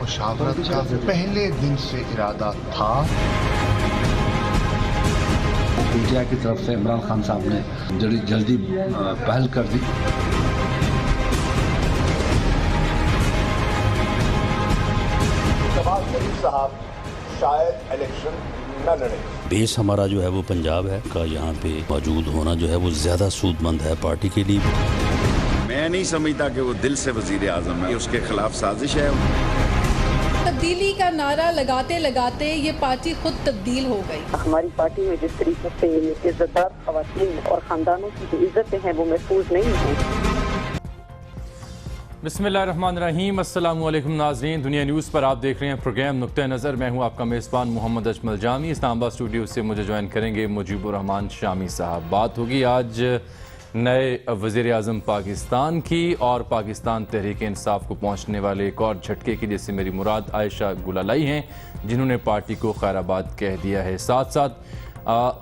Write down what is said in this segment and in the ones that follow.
مشاورت کا پہلے دن سے ارادہ تھا۔ پی ٹی آئی کی طرف سے عمران خان صاحب نے جلدی پہل کر دی۔ نواز شریف صاحب شاید الیکشن نہ لڑیں۔ بیس ہمارا جو ہے وہ پنجاب ہے کا یہاں پہ موجود ہونا جو ہے وہ زیادہ سود مند ہے پارٹی کے لیے۔ میں نہیں سمجھتا کہ وہ دل سے وزیر اعظم ہے، اس کے خلاف سازش ہے۔ تبدیلی کا نعرہ لگاتے لگاتے یہ پارٹی خود تبدیل ہو گئی۔ ہماری پارٹی میں جس طریقے سے عزت دار خواتین اور خاندانوں کی جو عزتیں ہیں وہ محفوظ نہیں ہیں۔ بسم اللہ الرحمن الرحیم، السلام علیکم ناظرین، دنیا نیوز پر آپ دیکھ رہے ہیں پروگرام نقطہ نظر۔ میں ہوں آپ کا میزبان محمد اجمل جامی۔ اسلام آباد اسٹوڈیو سے مجھے جوائن کریں گے مجیب الرحمان شامی صاحب۔ بات ہوگی آج نئے وزیر اعظم پاکستان کی اور پاکستان تحریک انصاف کو پہنچنے والے ایک اور جھٹکے کی، جس سے میری مراد عائشہ گلالائی ہیں، جنہوں نے پارٹی کو خیر آباد کہہ دیا ہے۔ ساتھ ساتھ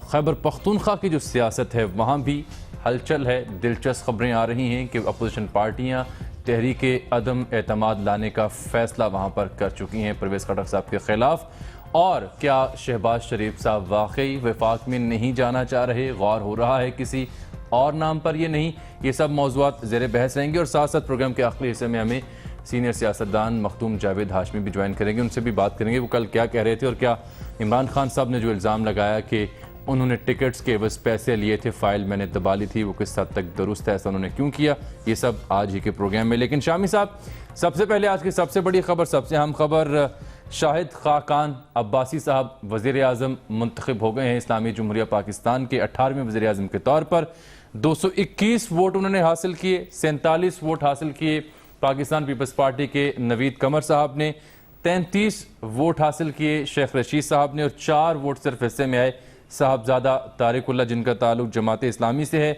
خیبر پختونخوا کی جو سیاست ہے وہاں بھی ہلچل ہے، دلچسپ خبریں آ رہی ہیں کہ اپوزیشن پارٹیاں تحریک عدم اعتماد لانے کا فیصلہ وہاں پر کر چکی ہیں پرویز خٹک صاحب کے خلاف۔ اور کیا شہباز شریف صاحب واقعی وفاق میں نہیں جانا چاہ رہے، غور ہو رہا ہے کسی اور نام پر یہ نہیں؟ یہ سب موضوعات زیر بحث رہیں گے، اور ساتھ ساتھ پروگرام کے آخری حصے میں ہمیں سینئر سیاستدان مختوم جاوید ہاشمی بھی جوائن کریں گے، ان سے بھی بات کریں گے وہ کل کیا کہہ رہے تھے، اور کیا عمران خان صاحب نے جو الزام لگایا کہ انہوں نے ٹکٹس کے عوض پیسے لیے تھے، فائل میں نے دبا لی تھی، وہ کس حد تک درست ہے، ایسا انہوں نے کیوں کیا، یہ سب آج ہی کے پروگرام میں۔ لیکن شامی صاحب، سب سے پہلے آج کی سب سے بڑی خبر، سب سے اہم خبر، شاہد خاقان عباسی صاحب وزیر اعظم منتخب ہو گئے ہیں اسلامی جمہوریہ پاکستان کے 18ویں وزیر اعظم کے طور پر۔ 221 ووٹ انہوں نے حاصل کیے، 47 ووٹ حاصل کیے پاکستان پیپلز پارٹی کے نوید قمر صاحب نے، 33 ووٹ حاصل کیے شیخ رشید صاحب نے، اور 4 ووٹ صرف حصے میں آئے صاحبزادہ طارق اللہ، جن کا تعلق جماعت اسلامی سے ہے۔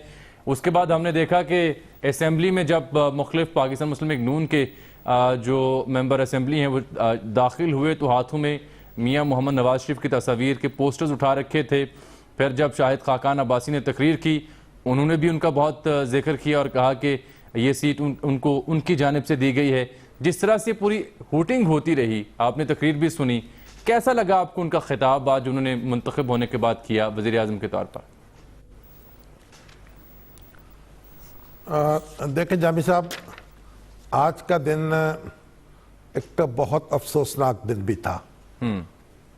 اس کے بعد ہم نے دیکھا کہ اسمبلی میں جب مختلف پاکستان مسلم لیگ نون کے جو ممبر اسمبلی ہیں وہ داخل ہوئے تو ہاتھوں میں میاں محمد نواز شریف کی تصاویر کے پوسٹرز اٹھا رکھے تھے۔ پھر جب شاہد خاقان عباسی نے تقریر کی، انہوں نے بھی ان کا بہت ذکر کیا اور کہا کہ یہ سیٹ ان کی جانب سے دی گئی ہے۔ جس طرح سے پوری ہوٹنگ ہوتی رہی، آپ نے تقریر بھی سنی، کیسا لگا آپ کو ان کا خطاب آج انہوں نے منتخب ہونے کے بعد کیا وزیر اعظم کے طور پر؟ دیکھیں جامی صاحب، آج کا دن ایک تو بہت افسوسناک دن بھی تھا،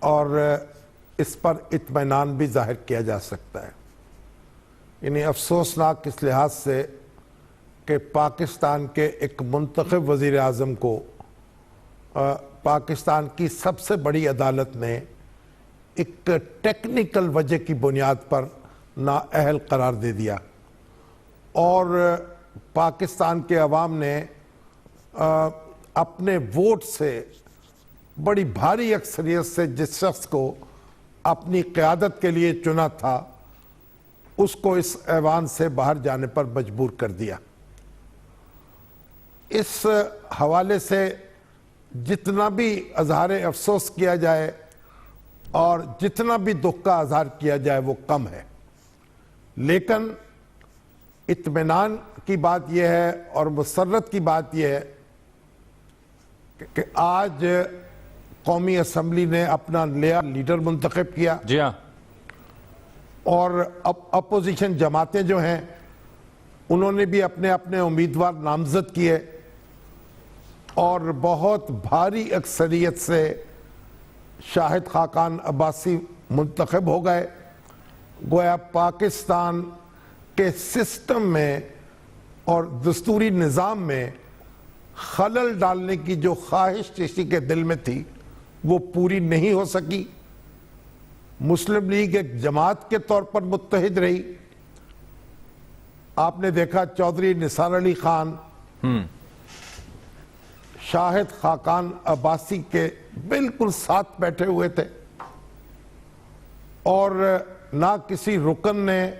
اور اس پر اطمینان بھی ظاہر کیا جا سکتا ہے۔ یعنی افسوسناک اس لحاظ سے کہ پاکستان کے ایک منتخب وزیر اعظم کو پاکستان کی سب سے بڑی عدالت نے ایک ٹیکنیکل وجہ کی بنیاد پر نااہل قرار دے دیا، اور پاکستان کے عوام نے اپنے ووٹ سے بڑی بھاری اکثریت سے جس شخص کو اپنی قیادت کے لیے چنا تھا اس کو اس ایوان سے باہر جانے پر مجبور کر دیا۔ اس حوالے سے جتنا بھی اظہار افسوس کیا جائے اور جتنا بھی دکھ کا اظہار کیا جائے وہ کم ہے، لیکن اطمینان کی بات یہ ہے اور مسرت کی بات یہ ہے کہ آج قومی اسمبلی نے اپنا نیا لیڈر منتخب کیا، جی ہاں، اور اپوزیشن جماعتیں جو ہیں انہوں نے بھی اپنے اپنے امیدوار نامزد کیے، اور بہت بھاری اکثریت سے شاہد خاقان عباسی منتخب ہو گئے۔ گویا پاکستان کے سسٹم میں اور دستوری نظام میں خلل ڈالنے کی جو خواہش کسی کے دل میں تھی وہ پوری نہیں ہو سکی۔ مسلم لیگ ایک جماعت کے طور پر متحد رہی۔ آپ نے دیکھا چودھری نثار علی خان شاہد خاقان عباسی کے بالکل ساتھ بیٹھے ہوئے تھے، اور نہ کسی رکن نے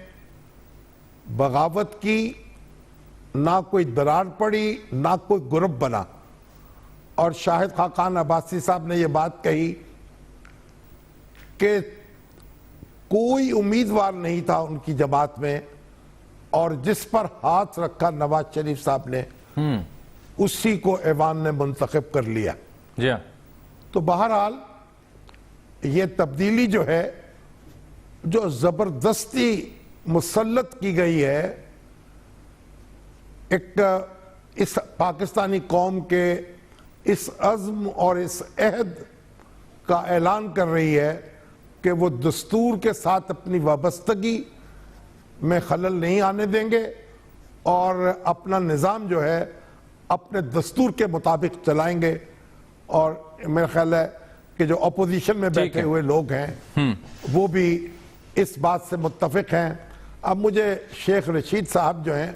بغاوت کی، نہ کوئی درار پڑی، نہ کوئی گروپ بنا۔ اور شاہد خاقان عباسی صاحب نے یہ بات کہی کہ کوئی امیدوار نہیں تھا ان کی جماعت میں، اور جس پر ہاتھ رکھا نواز شریف صاحب نے اسی کو ایوان نے منتخب کر لیا۔ جی ہاں، تو بہرحال یہ تبدیلی جو ہے جو زبردستی مسلط کی گئی ہے ایک اس پاکستانی قوم کے اس عزم اور اس عہد کا اعلان کر رہی ہے کہ وہ دستور کے ساتھ اپنی وابستگی میں خلل نہیں آنے دیں گے اور اپنا نظام جو ہے اپنے دستور کے مطابق چلائیں گے. اور میرا خیال ہے کہ جو اپوزیشن میں بیٹھے ہوئے لوگ ہیں وہ بھی اس بات سے متفق ہیں. اب مجھے شیخ رشید صاحب جو ہیں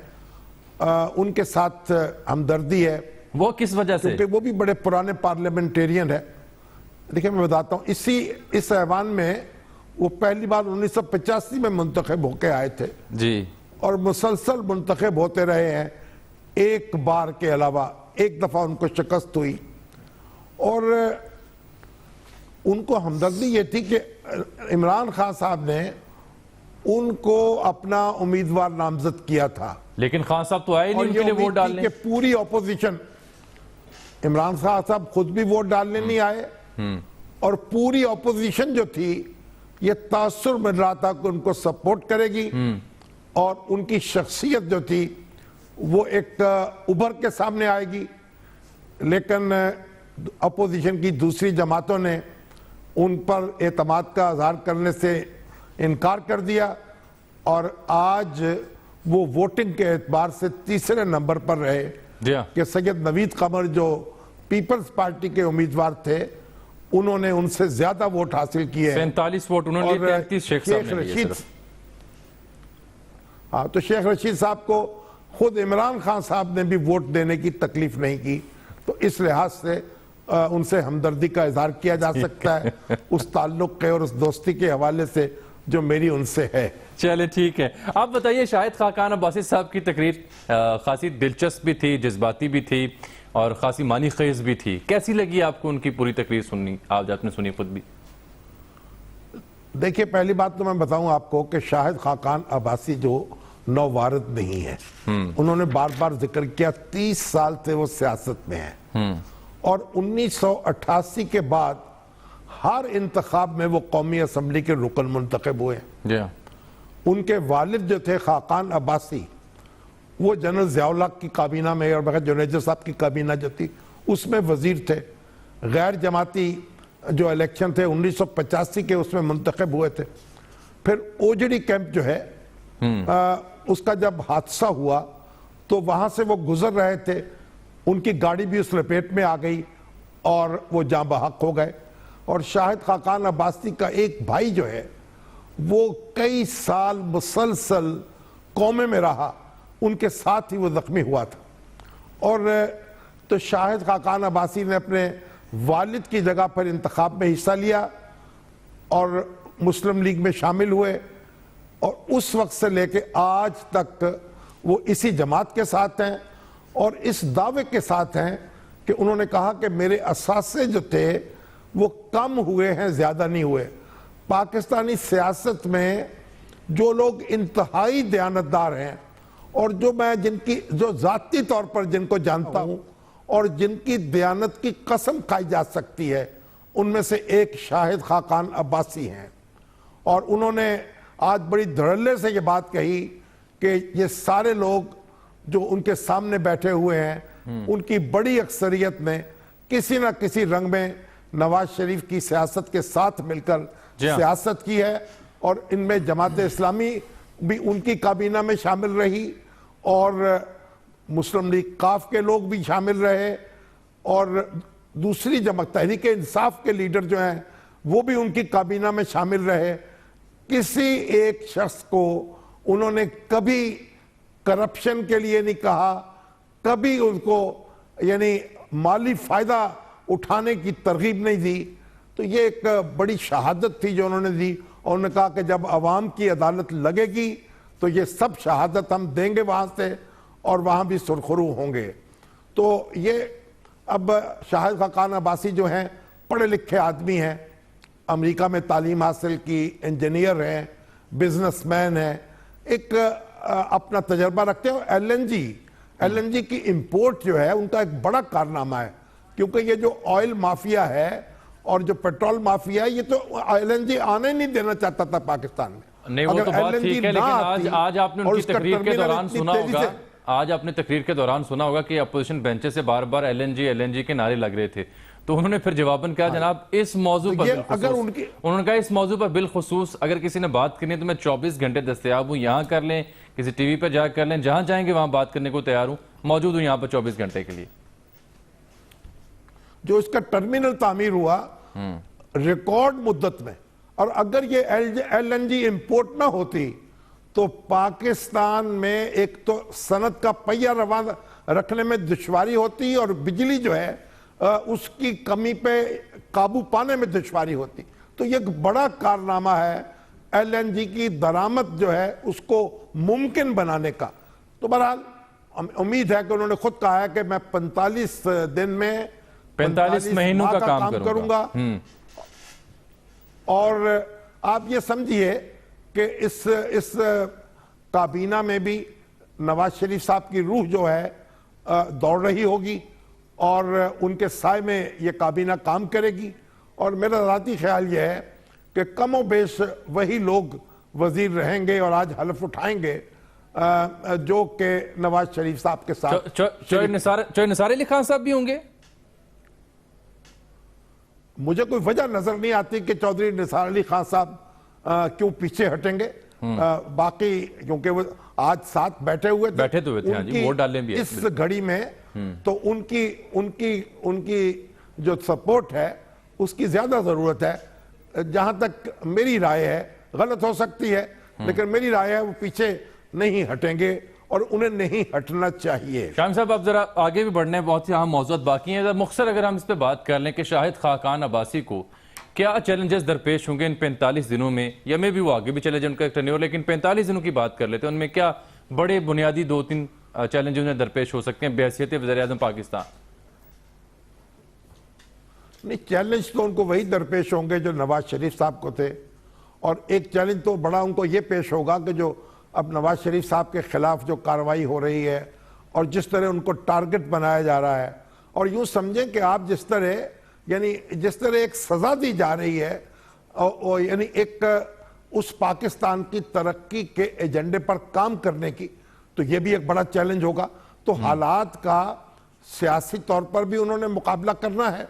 ان کے ساتھ ہمدردی ہے. وہ کس وجہ سے؟ کیونکہ وہ بھی بڑے پرانے پارلیمنٹیرین ہیں. دیکھیں میں بتاتا ہوں اس ایوان میں وہ پہلی بار 1985 میں منتخب ہو کے آئے تھے جی اور مسلسل منتخب ہوتے رہے ہیں. ایک بار کے علاوہ ایک دفعہ ان کو شکست ہوئی اور ان کو ہمدردی یہ تھی کہ عمران خان صاحب نے ان کو اپنا امیدوار نامزد کیا تھا. لیکن خان صاحب تو آئے نہیں ان کے لیے ووٹ ڈالنے. کہ پوری اپوزیشن عمران خان صاحب خود بھی ووٹ ڈالنے نہیں آئے اور پوری اپوزیشن جو تھی یہ تاثر مل رہا تھا کہ ان کو سپورٹ کرے گی اور ان کی شخصیت جو تھی وہ ایک ابھر کے سامنے آئے گی. لیکن اپوزیشن کی دوسری جماعتوں نے ان پر اعتماد کا اظہار کرنے سے انکار کر دیا اور آج وہ ووٹنگ کے اعتبار سے تیسرے نمبر پر رہے کہ سید نوید قمر جو پیپلز پارٹی کے امیدوار تھے انہوں نے ان سے زیادہ ووٹ حاصل کیے. 47 ووٹ انہوں نے لیے، 33 شیخ صاحب نے لیے صرف. ہاں تو شیخ رشید صاحب کو خود عمران خان صاحب نے بھی ووٹ دینے کی تکلیف نہیں کی. تو اس لحاظ سے ان سے ہمدردی کا اظہار کیا جا سکتا ہے اس تعلق کے اور اس دوستی کے حوالے سے جو میری ان سے ہے. چلے ٹھیک ہے. آپ بتائیے شاہد خاقان عباسی صاحب کی تقریر خاصی دلچسپ بھی تھی، جذباتی بھی تھی اور خاصی معنی خیز بھی تھی. کیسی لگی آپ کو ان کی پوری تقریر سننی؟ آپ نے سنی خود بھی. دیکھیے پہلی بات تو میں بتاؤں آپ کو کہ شاہد خاقان عباسی جو نووارد نہیں ہے، انہوں نے بار بار ذکر کیا 30 سال سے وہ سیاست میں ہیں اور 1988 کے بعد ہر انتخاب میں وہ قومی اسمبلی کے رکن منتخب ہوئے. ان کے والد جو تھے خاقان عباسی وہ جنرل ضیاء الحق کی کابینہ میں اور بغیر جنیجر صاحب کی کابینہ جو تھی اس میں وزیر تھے. غیر جماعتی جو الیکشن تھے 1985 کے اس میں منتخب ہوئے تھے. پھر اوجڑی کیمپ جو ہے اس کا جب حادثہ ہوا تو وہاں سے وہ گزر رہے تھے، ان کی گاڑی بھی اس لپیٹ میں آ گئی اور وہ جاں بحق ہو گئے. اور شاہد خاقان عباسی کا ایک بھائی جو ہے وہ کئی سال مسلسل قومے میں رہا، ان کے ساتھ ہی وہ زخمی ہوا تھا. اور تو شاہد خاقان عباسی نے اپنے والد کی جگہ پر انتخاب میں حصہ لیا اور مسلم لیگ میں شامل ہوئے اور اس وقت سے لے کے آج تک وہ اسی جماعت کے ساتھ ہیں اور اس دعوے کے ساتھ ہیں کہ انہوں نے کہا کہ میرے اثاثے جو تھے وہ کم ہوئے ہیں، زیادہ نہیں ہوئے. پاکستانی سیاست میں جو لوگ انتہائی دیانتدار ہیں اور جو ذاتی طور پر جن کو جانتا ہوں اور جن کی دیانت کی قسم کھائی جا سکتی ہے ان میں سے ایک شاہد خاقان عباسی ہیں. اور انہوں نے آج بڑی دھڑلے سے یہ بات کہی کہ یہ سارے لوگ جو ان کے سامنے بیٹھے ہوئے ہیں ان کی بڑی اکثریت نے کسی نہ کسی رنگ میں نواز شریف کی سیاست کے ساتھ مل کر سیاست کی ہے اور ان میں جماعت اسلامی بھی ان کی کابینہ میں شامل رہی اور مسلم لیگ کاف کے لوگ بھی شامل رہے اور دوسری جماعت تحریک انصاف کے لیڈر جو ہیں وہ بھی ان کی کابینہ میں شامل رہے. کسی ایک شخص کو انہوں نے کبھی کرپشن کے لیے نہیں کہا، کبھی ان کو یعنی مالی فائدہ اٹھانے کی ترغیب نہیں دی. تو یہ ایک بڑی شہادت تھی جو انہوں نے دی اور انہوں نے کہا کہ جب عوام کی عدالت لگے گی تو یہ سب شہادت ہم دیں گے وہاں سے اور وہاں بھی سرخرو ہوں گے. تو یہ اب شاہد خاقان عباسی جو ہیں پڑھے لکھے آدمی ہیں، امریکہ میں تعلیم حاصل کی، انجینئر ہیں، بزنس مین ہیں، ایک اپنا تجربہ رکھتے ہیں. ایل این جی کی امپورٹ جو ہے ان کا ایک بڑا کارنامہ ہے کیونکہ یہ جو آئل مافیا ہے اور جو پیٹرول مافیا ہے یہ تو LNG آنے نہیں دینا چاہتا تھا پاکستان میں. نہیں وہ تو بات ٹھیک ہے، لیکن آج آپ نے ان کی تقریر کے دوران سنا ہوگا، آج آپ نے تقریر کے دوران سنا ہوگا کہ اپوزیشن بینچز سے بار بار LNG کے نعرے لگ رہے تھے، تو انہوں نے پھر جواباً کہا جناب اس موضوع پر انہوں نے کہا اس موضوع پر بالخصوص اگر کسی نے بات کرنی ہے تو میں 24 گھنٹے دستیاب ہوں، یہاں کر لیں، کسی ٹی وی پہ جا کر لیں، جہاں چاہیں گے وہاں بات کرنے کو تیار ہوں، موجود ہوں یہاں پر 24 گھنٹے کے لیے. جو اس کا ٹرمینل تعمیر ہوا ریکارڈ مدت میں، اور اگر یہ LNG امپورٹ نہ ہوتی تو پاکستان میں ایک تو صنعت کا پہیہ روان رکھنے میں دشواری ہوتی اور بجلی جو ہے اس کی کمی پہ قابو پانے میں دشواری ہوتی. تو یہ ایک بڑا کارنامہ ہے LNG کی درآمد جو ہے اس کو ممکن بنانے کا. تو بہرحال امید ہے کہ انہوں نے خود کہا ہے کہ میں 45 دن میں 45 مہینوں کا کام کروں گا. اور آپ یہ سمجھیے کہ اس کابینہ میں بھی نواز شریف صاحب کی روح جو ہے دوڑ رہی ہوگی اور ان کے سائے میں یہ کابینہ کام کرے گی. اور میرا ذاتی خیال یہ ہے کہ کم و بیش وہی لوگ وزیر رہیں گے اور آج حلف اٹھائیں گے جو کہ نواز شریف صاحب کے ساتھ. چوہے نثار علی خان صاحب بھی ہوں گے؟ مجھے کوئی وجہ نظر نہیں آتی کہ چودھری نثار علی خان صاحب کیوں پیچھے ہٹیں گے. باقی کیونکہ وہ آج ساتھ بیٹھے ہوئے تھے اس گھڑی میں، تو ان کی جو سپورٹ ہے اس کی زیادہ ضرورت ہے. جہاں تک میری رائے ہے، غلط ہو سکتی ہے لیکن میری رائے ہے وہ پیچھے نہیں ہٹیں گے اور انہیں نہیں ہٹنا چاہیے. شامی صاحب آپ ذرا آگے بھی بڑھنے ہیں، بہت سی اہم موضوعات باقی ہیں. مختصر اگر ہم اس پہ بات کر لیں کہ شاہد خاقان عباسی کو کیا چیلنجز درپیش ہوں گے ان 45 دنوں میں، یا میں بھی وہ آگے بھی چلے جائیں ان کا ایک ٹرنیور، لیکن 45 دنوں کی بات کر لیتے ہیں، ان میں کیا بڑے بنیادی 2-3 چیلنجز انہیں درپیش ہو سکتے ہیں بحیثیت وزیر اعظم پاکستان؟ نہیں، چیلنج تو ان کو وہی درپیش ہوں گے جو نواز شریف صاحب کو تھے. اور ایک چیلنج تو بڑا ان کو یہ پیش ہوگا کہ جو اب نواز شریف صاحب کے خلاف جو کارروائی ہو رہی ہے اور جس طرح ان کو ٹارگٹ بنایا جا رہا ہے، اور یوں سمجھیں کہ آپ جس طرح ایک سزا دی جا رہی ہے، یعنی ایک اس پاکستان کی ترقی کے ایجنڈے پر کام کرنے کی، تو یہ بھی ایک بڑا چیلنج ہوگا. تو حالات کا سیاسی طور پر بھی انہوں نے مقابلہ کرنا ہے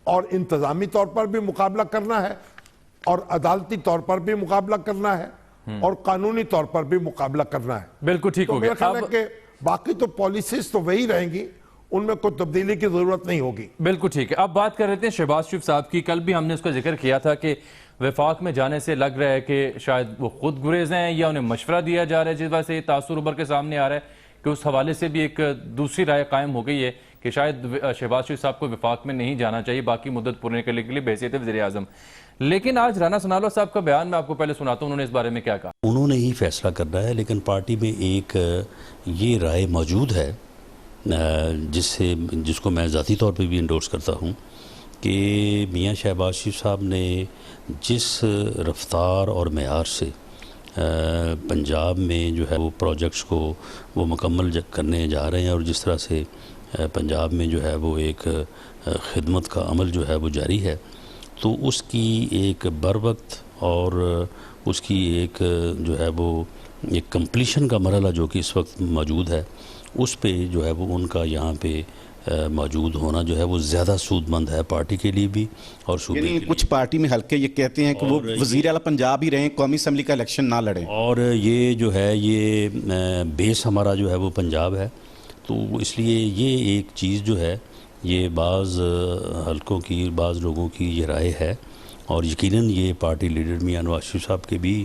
اور انتظامی طور پر بھی مقابلہ کرنا ہے اور عدالتی طور پر بھی مقابلہ کرنا ہے اور قانونی طور پر بھی مقابلہ کرنا ہے. بالکل ٹھیک ہو گیا. میرا خیال ہے کہ باقی تو پالیسیز تو وہی رہیں گی، ان میں کوئی تبدیلی کی ضرورت نہیں ہوگی. بالکل ٹھیک ہے. اب بات کر رہے تھے شہباز شریف صاحب کی. کل بھی ہم نے اس کا ذکر کیا تھا کہ وفاق میں جانے سے لگ رہا ہے کہ شاید وہ خود گریز ہیں یا انہیں مشورہ دیا جا رہا ہے، جس وجہ سے یہ تاثر ابھر کے سامنے آ رہا ہے کہ اس حوالے سے بھی ایک دوسری رائے قائم ہو گئی ہے کہ شاید شہباز شریف صاحب کو وفاق میں نہیں جانا چاہیے باقی مدت پورنے کرنے کے لیے بحیثیت وزیر اعظم. لیکن آج رانا ثناءاللہ صاحب کا بیان میں آپ کو پہلے سناتا ہوں، انہوں نے اس بارے میں کیا کہا. انہوں نے ہی فیصلہ کرنا ہے، لیکن پارٹی میں ایک یہ رائے موجود ہے جس کو میں ذاتی طور پہ بھی انڈورس کرتا ہوں کہ میاں شہباز شریف صاحب نے جس رفتار اور معیار سے پنجاب میں جو ہے وہ پروجیکٹس کو وہ مکمل کرنے جا رہے ہیں اور جس طرح سے پنجاب میں جو ہے وہ ایک خدمت کا عمل جو ہے وہ جاری ہے، تو اس کی ایک بروقت اور اس کی ایک جو ہے وہ ایک کمپلیشن کا مرحلہ جو کہ اس وقت موجود ہے، اس پہ جو ہے وہ ان کا یہاں پہ موجود ہونا جو ہے وہ زیادہ سود مند ہے پارٹی کے لیے بھی اور صوبے کے لیے. کچھ پارٹی میں حلقے یہ کہتے ہیں کہ وہ وزیر اعلیٰ پنجاب ہی رہیں، قومی اسمبلی کا الیکشن نہ لڑیں، اور یہ جو ہے یہ بیس ہمارا جو ہے وہ پنجاب ہے. تو اس لیے یہ ایک چیز جو ہے یہ بعض حلقوں کی، بعض لوگوں کی یہ رائے ہے اور یقیناً یہ پارٹی لیڈر میاں نواز شریف صاحب کے بھی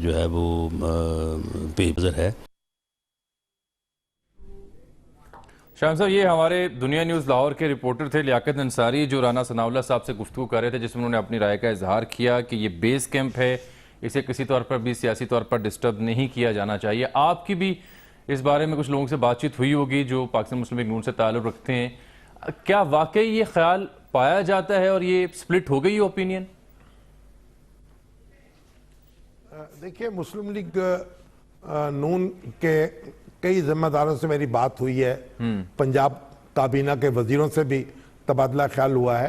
جو ہے وہ پیش نظر ہے. شاہم صاحب، یہ ہمارے دنیا نیوز لاہور کے رپورٹر تھے لیاقت انصاری، جو رانا ثناءاللہ صاحب سے گفتگو کر رہے تھے، جس میں انہوں نے اپنی رائے کا اظہار کیا کہ یہ بیس کیمپ ہے، اسے کسی طور پر بھی سیاسی طور پر ڈسٹرب نہیں کیا جانا چاہیے. آپ کی بھی اس بارے میں کچھ لوگوں سے بات چیت ہوئی ہوگی جو پاکستان مسلم لیگ نون سے تعلق رکھتے ہیں. کیا واقعی یہ خیال پایا جاتا ہے اور یہ سپلٹ ہو گئی اوپینین؟ دیکھیے، مسلم لیگ نون کے کئی ذمہ داروں سے میری بات ہوئی ہے، پنجاب کابینہ کے وزیروں سے بھی تبادلہ خیال ہوا ہے.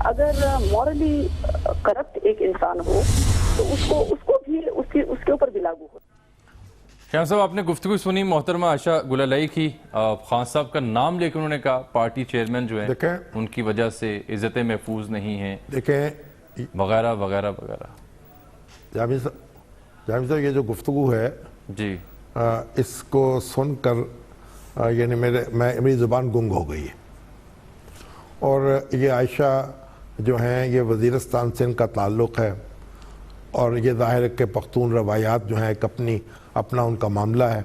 اگر مورلی کرپٹ ایک انسان ہو تو اس کو بھی اس کے اوپر بھی لاگو ہو. شام صاحب آپ نے گفتگو سنی محترمہ عائشہ گلالئی کی. خان صاحب کا نام لے کر انہوں نے کہا پارٹی چیئرمین جو ہیں ان کی وجہ سے عزتیں محفوظ نہیں ہیں وغیرہ وغیرہ وغیرہ. جامی صاحب یہ جو گفتگو ہے جی اس کو سن کر یعنی میری زبان گنگ ہو گئی ہے. اور یہ عائشہ جو ہیں یہ وزیرستان سے ان کا تعلق ہے اور یہ ظاہر ہے کہ پختون روایات جو ہیں ایک اپنا ان کا معاملہ ہے.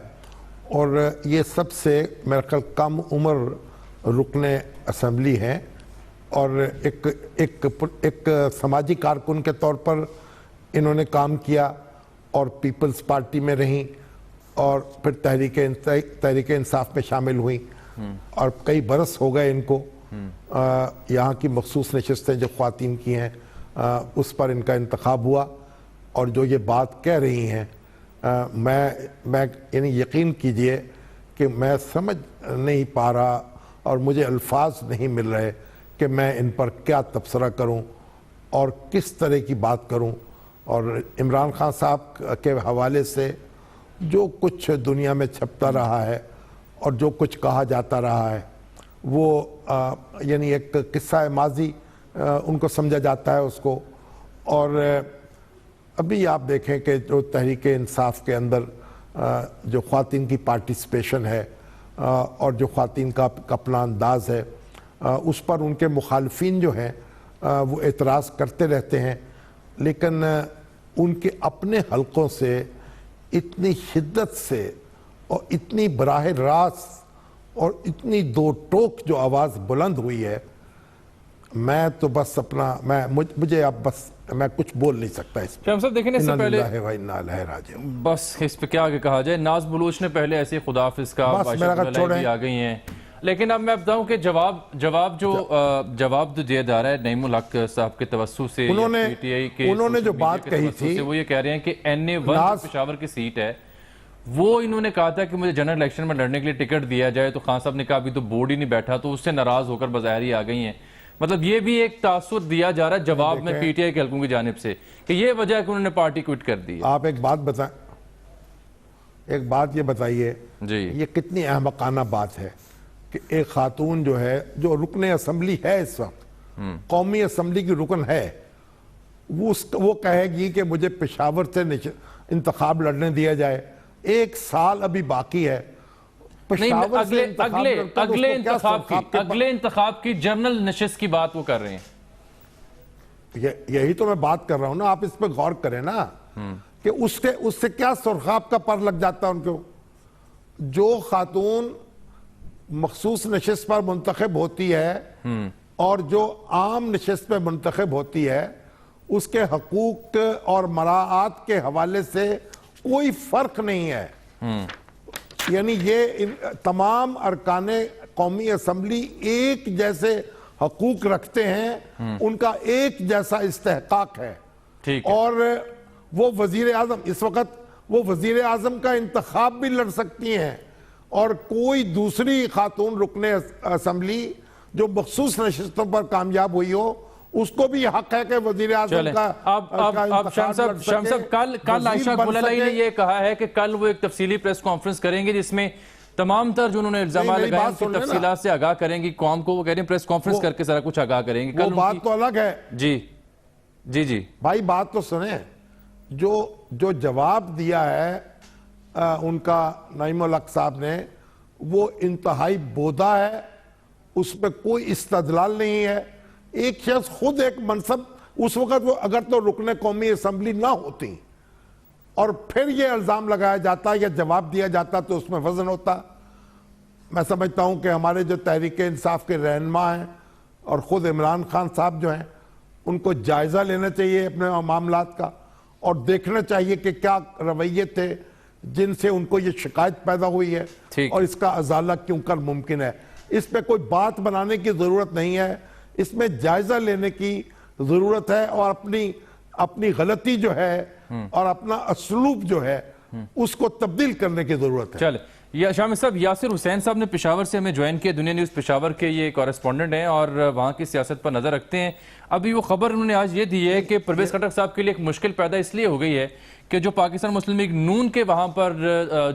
اور یہ سب سے میرا خیال کم عمر رکن اسمبلی ہیں اور ایک سماجی کارکن کے طور پر انہوں نے کام کیا اور پیپلز پارٹی میں رہیں اور پھر تحریک انصاف میں شامل ہوئیں اور کئی برس ہو گئے ان کو. یہاں کی مخصوص نشستیں جو خواتین کی ہیں اس پر ان کا انتخاب ہوا اور جو یہ بات کہہ رہی ہیں میں یعنی یقین کیجئے کہ میں سمجھ نہیں پا رہا اور مجھے الفاظ نہیں مل رہے کہ میں ان پر کیا تبصرہ کروں اور کس طرح کی بات کروں. اور عمران خان صاحب کے حوالے سے جو کچھ دنیا میں چھپتا رہا ہے اور جو کچھ کہا جاتا رہا ہے وہ یعنی ایک قصہ ماضی ان کو سمجھا جاتا ہے اس کو. اور ابھی آپ دیکھیں کہ جو تحریک انصاف کے اندر جو خواتین کی پارٹیسپیشن ہے اور جو خواتین کا اپنا انداز ہے اس پر ان کے مخالفین جو ہیں وہ اعتراض کرتے رہتے ہیں لیکن ان کے اپنے حلقوں سے اتنی شدت سے اور اتنی براہ راست اور اتنی دو ٹوک جو آواز بلند ہوئی ہے میں تو بس مجھے اب بس میں کچھ بول نہیں سکتا اس پہ. شام صاحب دیکھیں اس سے پہلے بس اس پہ کیا آگے کہا جائے. ناز بلوچ نے پہلے ایسے خداحافظ کا عائشہ گلالئی بھی آ گئی ہیں لیکن اب میں بتاؤں کہ جواب جو دیا جا رہا ہے نعیم الحق صاحب کے توسط سے انہوں نے جو بات کہی تھی وہ یہ کہہ رہے ہیں کہ NA1 پشاور کی سیٹ ہے وہ انہوں نے کہا تھا کہ مجھے جنرل الیکشن میں لڑنے کے لیے ٹکٹ دیا جائے تو خان صاحب نے کہا ابھی تو بورڈ ہی نہیں بیٹھا تو اس سے ناراض ہو کر بظاہر ہی آ گئی ہیں. مطلب یہ بھی ایک تاثر دیا جا رہا ہے جواب میں پی ٹی آئی کے حلقوں کی جانب سے کہ یہ وجہ ہے کہ انہوں نے پارٹی کوئٹ کر دی. آپ ایک بات یہ بتائیے یہ کتنی احمقانہ بات ہے کہ ایک خاتون جو ہے جو رکن اسمبلی ہے اس وقت قومی اسمبلی کی رکن ہے وہ کہے گی کہ مجھے پشاور سے انتخاب لڑنے دیا جائے. 1 سال ابھی باقی ہے اگلے انتخاب کی جنرل نشست کی بات وہ کر رہے ہیں. یہی تو میں بات کر رہا ہوں نا. آپ اس پہ غور کریں نا کہ اس سے کیا سرخاب کا پر لگ جاتا ہے ان کو. جو خاتون مخصوص نشست پر منتخب ہوتی ہے اور جو عام نشست پہ منتخب ہوتی ہے اس کے حقوق اور مراعات کے حوالے سے کوئی فرق نہیں ہے. یعنی یہ تمام ارکان قومی اسمبلی ایک جیسے حقوق رکھتے ہیں ان کا ایک جیسا استحقاق ہے. اور وہ وزیر اعظم اس وقت وہ وزیر اعظم کا انتخاب بھی لڑ سکتی ہیں اور کوئی دوسری خاتون رکن اسمبلی جو مخصوص نشستوں پر کامیاب ہوئی ہو اس کو بھی حق ہے کہ وزیر اعظم کا اب شام صاحب کل عائشہ گلالئی نے یہ کہا ہے کہ کل وہ ایک تفصیلی پریس کانفرنس کریں گے جس میں تمام تر جو انہوں نے الزامات لگائے ان کی تفصیلات سے آگاہ کریں گی قوم کو. وہ کہہ رہے ہیں پریس کانفرنس کر کے سارا کچھ آگاہ کریں گے. وہ بات تو الگ ہے. جی بھائی بات تو سنیں. جو جواب دیا ہے ان کا نعیم الحق صاحب نے وہ انتہائی بودا ہے. اس پہ کوئی استدلال نہیں ہے. ایک شخص خود ایک منصب اس وقت وہ اگر تو رکن قومی اسمبلی نہ ہوتی اور پھر یہ الزام لگایا جاتا یا جواب دیا جاتا تو اس میں وزن ہوتا. میں سمجھتا ہوں کہ ہمارے جو تحریک انصاف کے رہنما ہیں اور خود عمران خان صاحب جو ہیں ان کو جائزہ لینا چاہیے اپنے معاملات کا اور دیکھنا چاہیے کہ کیا رویے تھے جن سے ان کو یہ شکایت پیدا ہوئی ہے اور اس کا ازالہ کیوں کر ممکن ہے. اس پہ کوئی بات بنانے کی ضرورت نہیں ہے. اس میں جائزہ لینے کی ضرورت ہے اور اپنی غلطی جو ہے اور اپنا اسلوب جو ہے اس کو تبدیل کرنے کی ضرورت ہے. چلے یا شامی صاحب، یاسر حسین صاحب نے پشاور سے ہمیں جوائن کیا، دنیا نیوز پشاور کے یہ کورسپونڈنٹ ہیں اور وہاں کی سیاست پر نظر رکھتے ہیں. ابھی وہ خبر انہوں نے آج یہ دی ہے کہ پرویز خٹک صاحب کے لیے ایک مشکل پیدا اس لیے ہو گئی ہے کہ جو پاکستان مسلم لیگ نون کے وہاں پر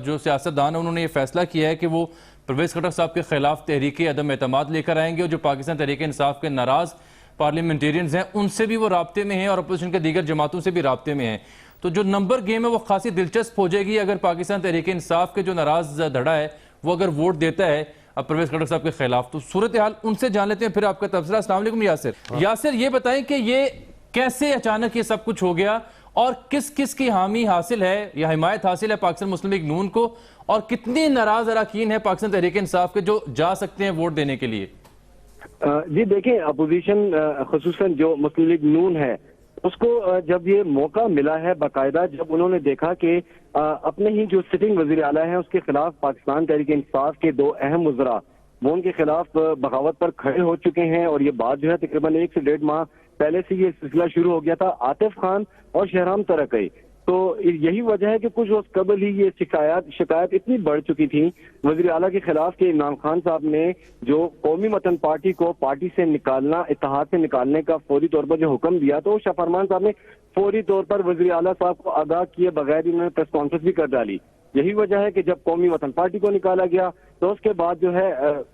جو سیاستدان ہیں انہوں نے یہ فیصلہ کیا ہے کہ وہ پرویز خٹک صاحب کے خلاف تحریک عدم اعتماد لے کر آئیں گے، اور جو پاکستان تحریک انصاف کے ناراض پارلیمنٹیرینز ہیں ان سے بھی وہ رابطے میں ہیں اور اپوزیشن کے دیگر جماعتوں سے بھی رابطے میں ہیں. تو جو نمبر گیم ہے وہ خاصی دلچسپ ہو جائے گی اگر پاکستان تحریک انصاف کے جو ناراض دھڑا ہے وہ اگر ووٹ دیتا ہے پرویز خٹک صاحب کے خلاف. تو صورتحال ان سے جان لیتے ہیں پھر آپ کا تبصرہ. السلام علیکم یاسر. یاسر یہ بتائیں کہ یہ کیسے اچانک یہ سب کچھ ہو گیا اور کس کس کی حامی حاصل ہے یا حمایت حاصل ہے پاکستان مسلم لیگ نون کو، اور کتنے ناراض اراکین ہیں پاکستان تحریک انصاف کے جو جا سکتے ہیں ووٹ دینے کے لیے؟ جی دیکھیں، اپوزیشن خصوصاً جو مسلم لیگ نون ہے اس کو جب یہ موقع ملا ہے باقاعدہ، جب انہوں نے دیکھا کہ اپنے ہی جو سٹنگ وزیر اعلیٰ ہیں اس کے خلاف پاکستان تحریک انصاف کے دو اہم وزراء وہ ان کے خلاف بغاوت پر کھڑے ہو چکے ہیں، اور یہ بات جو ہے تقریباً 1 سے 1.5 ماہ پہلے سے یہ سلسلہ شروع ہو گیا تھا. عاطف خان اور شہرام ترکی، تو یہی وجہ ہے کہ کچھ روز قبل ہی یہ شکایت اتنی بڑھ چکی تھی وزیر اعلیٰ کے خلاف کہ عمران خان صاحب نے جو قومی وطن پارٹی کو پارٹی سے نکالنا، اتحاد سے نکالنے کا فوری طور پر جو حکم دیا تو شاہ فرمان صاحب نے فوری طور پر وزیر اعلیٰ صاحب کو آگاہ کیے بغیر انہوں نے پریس کانفرنس بھی کر ڈالی. یہی وجہ ہے کہ جب قومی وطن پارٹی کو نکالا گیا تو اس کے بعد جو ہے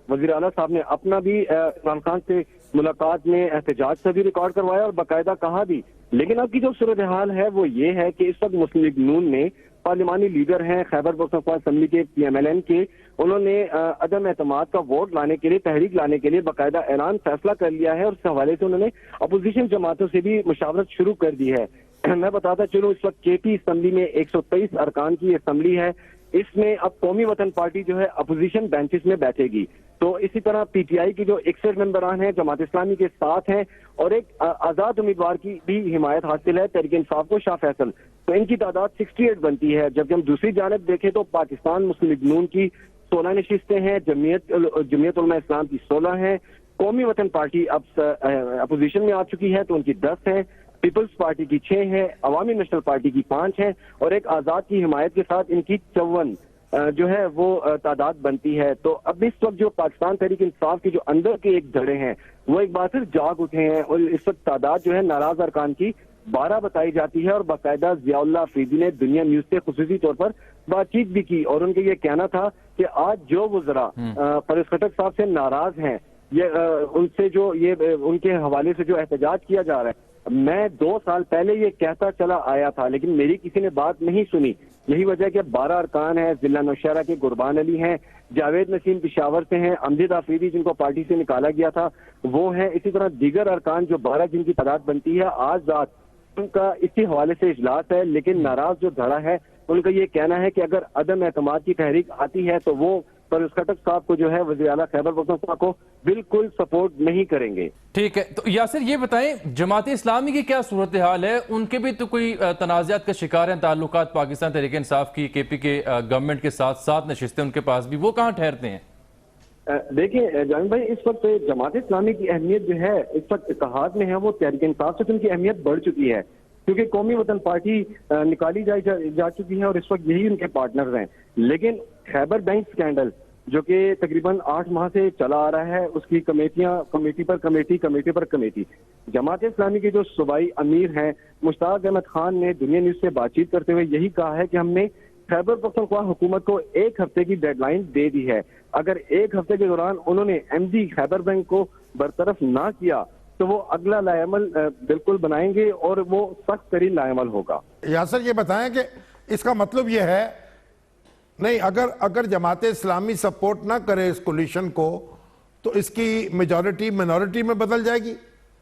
وزیر اعلیٰ صاحب نے اپنا بھی عمران خان سے ملاقات میں احتجاج سے بھی ریکارڈ کروایا اور باقاعدہ کہا بھی. لیکن اب کی جو صورتحال ہے وہ یہ ہے کہ اس وقت مسلم لیگ نون نے پارلیمانی لیڈر ہیں خیبر پختونخوا اسمبلی کے PMLN کے، انہوں نے عدم اعتماد کا ووٹ لانے کے لیے، تحریک لانے کے لیے باقاعدہ اعلان فیصلہ کر لیا ہے، اور اس حوالے سے انہوں نے اپوزیشن جماعتوں سے بھی مشاورت شروع کر دی ہے. میں بتاتا چلوں اس وقت KP اسمبلی میں 123 ارکان کی اسمبلی ہے، اس میں اب قومی وطن پارٹی جو ہے اپوزیشن بینچز میں بیٹھے گی. تو اسی طرح PTI کی جو 61 ممبران ہیں جماعت اسلامی کے 7 ہیں، اور ایک آزاد امیدوار کی بھی حمایت حاصل ہے تحریک انصاف کو، شاہ فیصل. تو ان کی تعداد 68 بنتی ہے. جبکہ ہم دوسری جانب دیکھیں تو پاکستان مسلم لیگ نون کی 16 نشستیں ہیں، جمعیت علماء اسلام کی 16 ہیں، قومی وطن پارٹی اب اپوزیشن میں آ چکی ہے تو ان کی 10 ہیں، پیپلز پارٹی کی 6 ہیں، عوامی نیشنل پارٹی کی 5 ہیں، اور ایک آزاد کی حمایت کے ساتھ ان کی 54 جو ہے وہ تعداد بنتی ہے. تو اب اس وقت جو پاکستان تحریک انصاف کے جو اندر کے ایک دھڑے ہیں وہ ایک بار پھر جاگ اٹھے ہیں، اور اس وقت تعداد جو ہے ناراض ارکان کی 12 بتائی جاتی ہے. اور باقاعدہ ضیاء اللہ افریدی نے دنیا نیوز سے خصوصی طور پر بات چیت بھی کی، اور ان کا یہ کہنا تھا کہ آج جو وزراء پرویز خٹک صاحب سے ناراض ہیں، یہ ان سے جو یہ ان کے حوالے سے جو احتجاج کیا جا رہا ہے، میں 2 سال پہلے یہ کہتا چلا آیا تھا لیکن میری کسی نے بات نہیں سنی. یہی وجہ ہے کہ 12 ارکان ہیں، ضلع نوشہرہ کے قربان علی ہیں، جاوید نسیم پشاور سے ہیں، امجد آفریدی جن کو پارٹی سے نکالا گیا تھا وہ ہیں، اسی طرح دیگر ارکان جو 12 جن کی تعداد بنتی ہے. آج رات ان کا اسی حوالے سے اجلاس ہے، لیکن ناراض جو دھڑا ہے ان کا یہ کہنا ہے کہ اگر عدم اعتماد کی تحریک آتی ہے تو وہ پرویز خٹک صاحب کو جو ہے وزیر اعلیٰ خیبر پختونخوا کو بالکل سپورٹ نہیں کریں گے. ٹھیک ہے، تو یاسر یہ بتائیں جماعت اسلامی کی کیا صورتحال ہے؟ ان کے بھی تو کوئی تنازعات کا شکار ہیں تعلقات پاکستان تحریک انصاف کی KP کے گورنمنٹ کے ساتھ 7 نشستیں ان کے پاس بھی، وہ کہاں ٹھہرتے ہیں؟ دیکھیں جان بھائی، اس وقت جماعت اسلامی کی اہمیت جو ہے اس وقت اتحاد میں ہے، وہ تحریک انصاف سے ان کی اہمیت بڑھ چکی ہے کیونکہ قومی وطن پارٹی نکالی جا چکی ہے اور اس وقت یہی ان کے پارٹنرز ہیں. لیکن خیبر بینک سکینڈل جو کہ تقریباً 8 ماہ سے چلا آ رہا ہے، اس کی کمیٹی پر کمیٹی. جماعت اسلامی کے جو صوبائی امیر ہیں مشتاق احمد خان نے دنیا نیوز سے بات چیت کرتے ہوئے یہی کہا ہے کہ ہم نے خیبر پختونخوا حکومت کو 1 ہفتے کی ڈیڈ لائن دے دی ہے. اگر 1 ہفتے کے دوران انہوں نے MD خیبر بینک کو برطرف نہ کیا تو وہ اگلا لائے عمل بالکل بنائیں گے اور وہ سخت ترین لائے عمل ہوگا. یاسر یہ بتائیں کہ اس کا مطلب یہ ہے نہیں، اگر جماعت اسلامی سپورٹ نہ کرے اس کولیشن کو تو اس کی میجورٹی منورٹی میں بدل جائے گی؟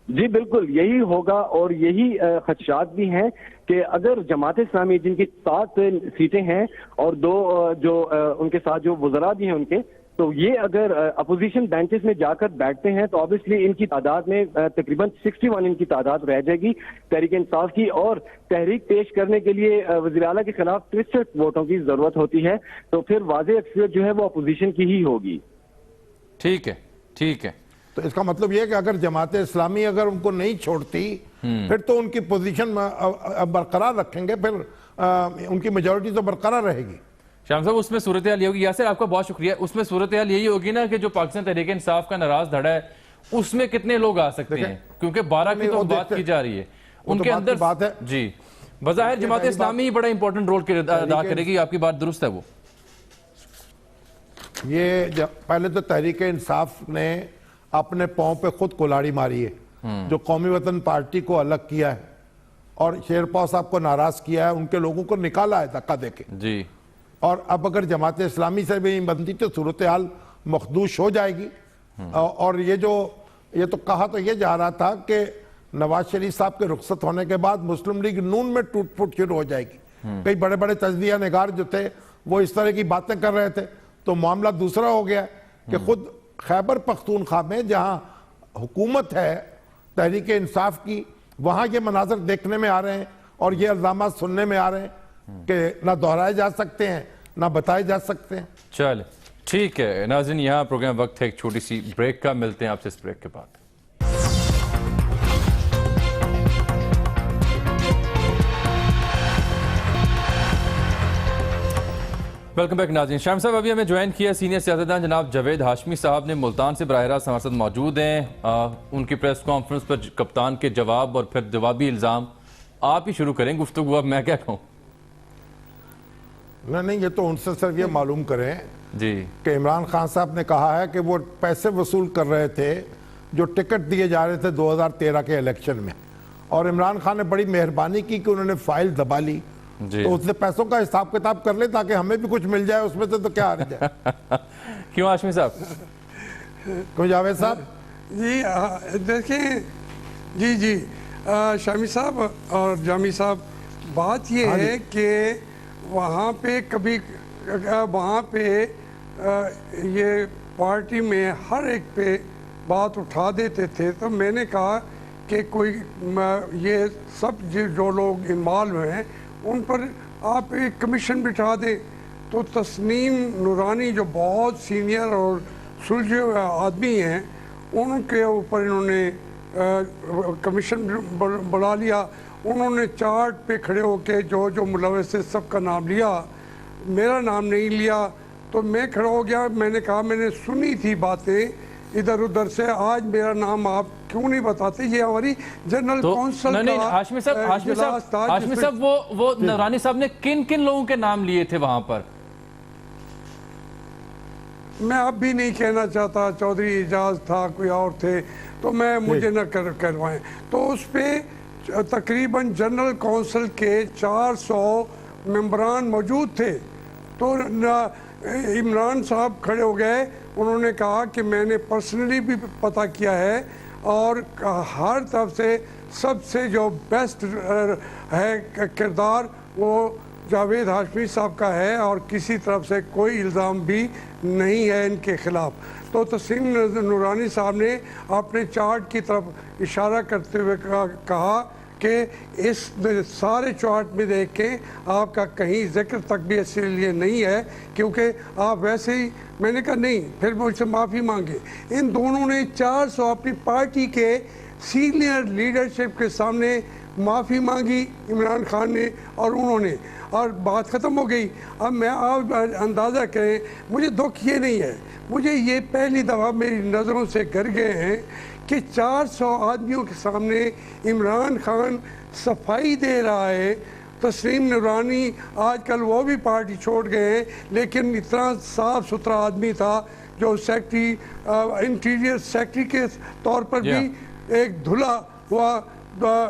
جی بالکل یہی ہوگا، اور یہی خدشات بھی ہیں کہ اگر جماعت اسلامی جن کی 7 سیٹیں ہیں اور 2 جو ان کے ساتھ جو وزراء بھی ہیں ان کے، تو یہ اگر اپوزیشن بینچز میں جا کر بیٹھتے ہیں تو obviously ان کی تعداد میں تقریباً 61 ان کی تعداد رہ جائے گی تحریک انصاف کی، اور تحریک پیش کرنے کے لیے وزیر اعلیٰ کے خلاف 63 ووٹوں کی ضرورت ہوتی ہے. تو پھر واضح اکثریت جو ہے وہ اپوزیشن کی ہی ہوگی. ٹھیک ہے. تو اس کا مطلب یہ ہے کہ اگر جماعت اسلامی اگر ان کو نہیں چھوڑتی پھر تو ان کی پوزیشن برقرار رکھیں گے، پھر ان کی میجورٹی تو برقرار رہے گی. شام صاحب اس میں صورتحال یہ ہوگی، یاسر آپ کا بہت شکریہ، اس میں صورتحال یہی ہوگی نا کہ جو پاکستان تحریک انصاف کا ناراض دھڑا ہے اس میں کتنے لوگ آ سکتے ہیں، کیونکہ 12 کی تو بات کی جا رہی ہے ان کے اندر جی بظاہر جماعت اسلامی ہی بڑا امپورٹنٹ رول ادا کرے گی، آپ کی بات درست ہے. وہ یہ پہلے تو تحریک انصاف نے اپنے پاؤں پہ خود کلاڑی ماری ہے، جو قومی وطن پارٹی کو الگ کیا ہے اور شیرپا صاحب کو ناراض کیا ہے، ان کے لوگوں کو نکالا ہے دھکا دے کے جی. اور اب اگر جماعت اسلامی سے بھی بنتی تو صورتحال مخدوش ہو جائے گی. اور یہ تو کہا تو یہ جا رہا تھا کہ نواز شریف صاحب کے رخصت ہونے کے بعد مسلم لیگ نون میں ٹوٹ پھوٹ شروع ہو جائے گی. کئی بڑے بڑے تجزیہ نگار جو تھے وہ اس طرح کی باتیں کر رہے تھے، تو معاملہ دوسرا ہو گیا کہ خود خیبر پختونخوا میں جہاں حکومت ہے تحریک انصاف کی، وہاں یہ مناظر دیکھنے میں آ رہے ہیں اور یہ الزامات سننے میں آ رہے ہیں کہ نہ دہرائے جا سکتے ہیں نہ بتائے جا سکتے ہیں. چل ٹھیک ہے ناظرین، یہاں پروگرام وقت ہے ایک چھوٹی سی بریک کا، ملتے ہیں آپ سے اس بریک کے بعد. ویلکم بیک ناظرین. شام صاحب ابھی ہمیں جوائن کیا سینئر سیاستدان جناب جاوید ہاشمی صاحب نے، ملتان سے براہ راست ہمارے ساتھ موجود ہیں. ان کی پریس کانفرنس پر کپتان کے جواب اور پھر جوابی الزام، آپ ہی شروع کریں گفتگو، اب میں کیا کہوں؟ نہیں یہ تو ان سے صرف یہ معلوم کریں جی کہ عمران خان صاحب نے کہا ہے کہ وہ پیسے وصول کر رہے تھے جو ٹکٹ دیے جا رہے تھے 2013 کے الیکشن میں، اور عمران خان نے بڑی مہربانی کی کہ انہوں نے فائل دبا لی. تو اس نے پیسوں کا حساب کتاب کر لے تاکہ ہمیں بھی کچھ مل جائے اس میں سے، تو کیا آ جائے. کیوں ہاشمی صاحب؟ کیوں جاوید صاحب؟ جی دیکھیں جی شامی صاحب اور جامی صاحب، بات یہ ہے کہ وہاں پہ کبھی وہاں پہ یہ پارٹی میں ہر ایک پہ بات اٹھا دیتے تھے، تو میں نے کہا کہ کوئی یہ سب جو لوگ انوالو ہیں ان پر آپ ایک کمیشن بٹھا دیں. تو تسنیم نورانی جو بہت سینئر اور سلجھے ہوئے آدمی ہیں، ان کے اوپر انہوں نے کمیشن بڑھا لیا. انہوں نے چارٹ پہ کھڑے ہو کے جو ملوث سے سب کا نام لیا، میرا نام نہیں لیا. تو میں کھڑا ہو گیا، میں نے کہا میں نے سنی تھی باتیں ادھر ادھر سے، آج میرا نام آپ کیوں نہیں بتاتے؟ یہ ہماری جنرل کونسل کا ہاشمی صاحب وہ نورانی صاحب نے کن لوگوں کے نام لیے تھے وہاں پر؟ میں اب بھی نہیں کہنا چاہتا، چودھری اعجاز تھا، کوئی اور تھے، تو مجھے نہ کروائیں. تو اس پہ تقریباً جنرل کونسل کے 400 ممبران موجود تھے. تو عمران صاحب کھڑے ہو گئے، انہوں نے کہا کہ میں نے پرسنلی بھی پتہ کیا ہے اور ہر طرف سے سب سے جو بیسٹ ہے کردار وہ جاوید ہاشمی صاحب کا ہے اور کسی طرف سے کوئی الزام بھی نہیں ہے ان کے خلاف. تو تسنیم نورانی صاحب نے اپنے چارٹ کی طرف اشارہ کرتے ہوئے کہا کہ اس سارے چارٹ میں دیکھیں آپ کا کہیں ذکر تک بھی اس لیے نہیں ہے کیونکہ آپ ویسے ہی. میں نے کہا نہیں، پھر مجھ سے معافی مانگے. ان دونوں نے 400 اپنی پارٹی کے سینئر لیڈرشپ کے سامنے معافی مانگی، عمران خان نے اور انہوں نے، اور بات ختم ہو گئی. اب میں آپ اندازہ کریں، مجھے دکھ یہ نہیں ہے، مجھے یہ پہلی دفعہ میری نظروں سے گر گئے ہیں کہ 400 آدمیوں کے سامنے عمران خان صفائی دے رہا ہے. تسنیم نورانی آج کل وہ بھی پارٹی چھوڑ گئے ہیں، لیکن اتنا صاف ستھرا آدمی تھا جو سیکٹری انٹیریئر سیکٹری کے طور پر بھی ایک دھلا ہوا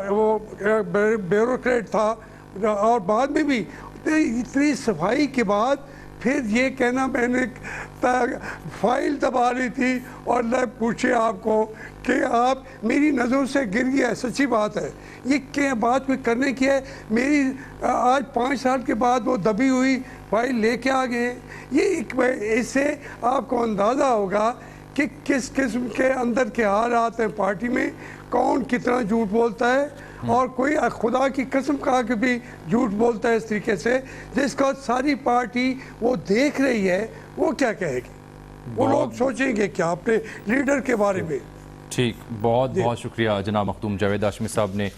وہ بیوروکریٹ تھا، اور بعد میں بھی اتنی صفائی کے بعد پھر یہ کہنا میں نے فائل دبا لی تھی. اور پوچھے آپ کو کہ آپ میری نظروں سے گر گیا ہے، سچی بات ہے. یہ کیا بات کوئی کرنے کی ہے؟ میری آج 5 سال کے بعد وہ دبی ہوئی فائل لے کے آ گئے. یہ اس سے آپ کو اندازہ ہوگا کہ کس قسم کے اندر کے حالات ہیں پارٹی میں، کون کتنا جھوٹ بولتا ہے، اور کوئی خدا کی قسم کہا کہ بھی جھوٹ بولتا ہے اس طریقے سے جس کا ساری پارٹی وہ دیکھ رہی ہے. وہ کیا کہے گی؟ وہ لوگ سوچیں گے کیا اپنے لیڈر کے بارے میں؟ ٹھیک، بہت شکریہ جناب مخدوم جاوید ہاشمی صاحب نے